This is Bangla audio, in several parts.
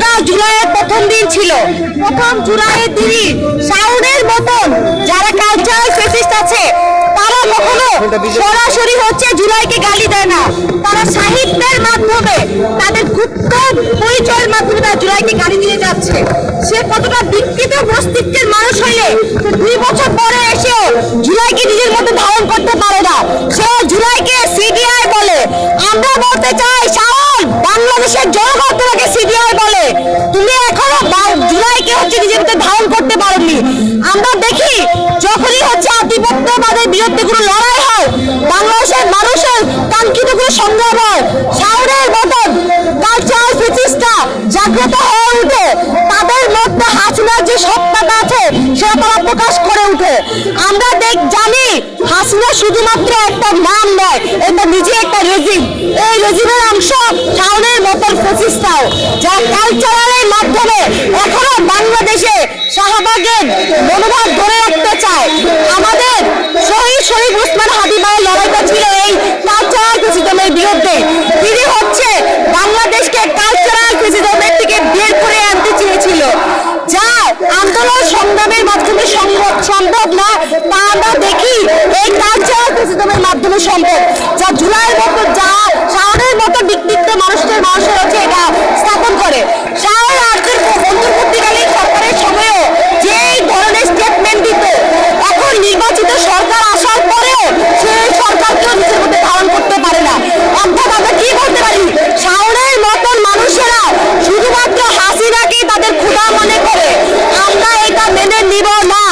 আমরা জুলাইয়ের প্রথম দিন ছিল, প্রথম জুলাইয়ের দিনই শাওনের মতন যারা কালচারাল ফেসিস্ট আছে তারা কখনো সরাসরি হচ্ছে জুলাইকে গালি দেয় না, তারা সাহিত্যের মাধ্যমে তাদের গুপ্ত পরিচয়ের মাধ্যমে তারা জুলাইকে গালি দিয়ে যাচ্ছে। সে কতটা বিকৃত মস্তিষ্কের মানুষ হইলে 2 বছর পরে এসেও জুলাইকে নিজের মধ্যে ধারণ করতে পারে না। সে জুলাইকে সিডিআই বলে। আমরা বলতে চাই শাওন, বাংলাদেশের জনগণ তোমাকে সিডিআই বলে, তুমি এখনো জুলাইকে হচ্ছে নিজের মধ্যে ধারণ করতে পারোনি। আমরা দেখি যখনই হচ্ছে আধিপত্যবাদের বিরুদ্ধে কোনো লড়াই হয়, বাংলাদেশের মানুষের কাঙ্ক্ষিত কোনো সংগ্রাম হয়, শাওনের মতন কালচারাল ফেসিস্টরা জাগ্রত হয়ে উঠে, তাদের মধ্যে হাসিনার যে সত্তাটা আছে সেটা তারা প্রকাশ করে উঠে। আমরা জানি হাসিনা শুধুমাত্র একটা নাম নয়, এটা নিজে একটা রেজিম। এই রেজিমের অংশ শাওনের মতন ফেসিস্টরাও, যারা কালচারালের মাধ্যমে এখনো বাংলাদেশে শাহবাগের মনোভাব ধরে রাখতে চায়। আমাদের শহীদ ওসমান হাদি ভাইয়ের লড়াইটা ছিল এই কালচারাল ফেসিজমের বিরুদ্ধে। তিনি হচ্ছে বাংলাদেশকে কালচারাল ফেসিজমের থেকে বের করে আনতে চেয়েছিল, যা আন্দোলন সংগ্রামের মাধ্যমে সম্ভব না, তা আমরা দেখি এই কালচারাল ফেসিজমের মাধ্যমে সম্ভব, যা জুলাইয়ের মতো, যা শাওনের মতো বিকৃত মানুষের হচ্ছে এটা স্থাপন করে। শাওন অন্তর্বর্তীকালীন সরকারের সময়ও যে ধরনের স্টেটমেন্ট দিত, এখন নির্বাচিত সরকার আসার পরেও সেই সরকারকেও নিজের মধ্যে ধারণ করতে পারে না। অর্থাৎ আমরা কি বলতে পারি, শাওনের মতন মানুষেরা শুধুমাত্র হাসিনাকেই তাদের ক্ষুধা মনে করে। আমরা এটা মেনে নিব না।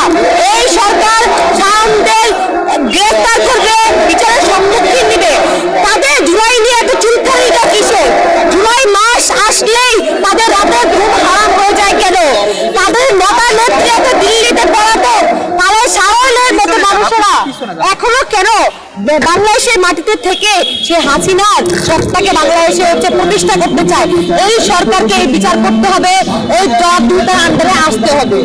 এই সরকার শাওনদের গ্রেফতার করবে, বিচারের সম্মুখীন দিবে। তাদের জুলাই নিয়ে এত চিন্তাটা কিসের? জুলাই মাস আসলেই তাদের রাতের ঘুম হারাম হয়ে যায় কেন? তাদের নেতা নেত্রী এত দিল্লিতে পড়াতো, তাহলে শাওনের মতো মানুষেরা এখনো কেন বাংলাদেশের মাটিতে থেকে সে হাসিনার সত্তাকে বাংলাদেশে হচ্ছে প্রতিষ্ঠা করতে চায়? এই সরকারকে এই বিচার করতে হবে, এই জবাবদিহিতার আন্ডারে আসতে হবে।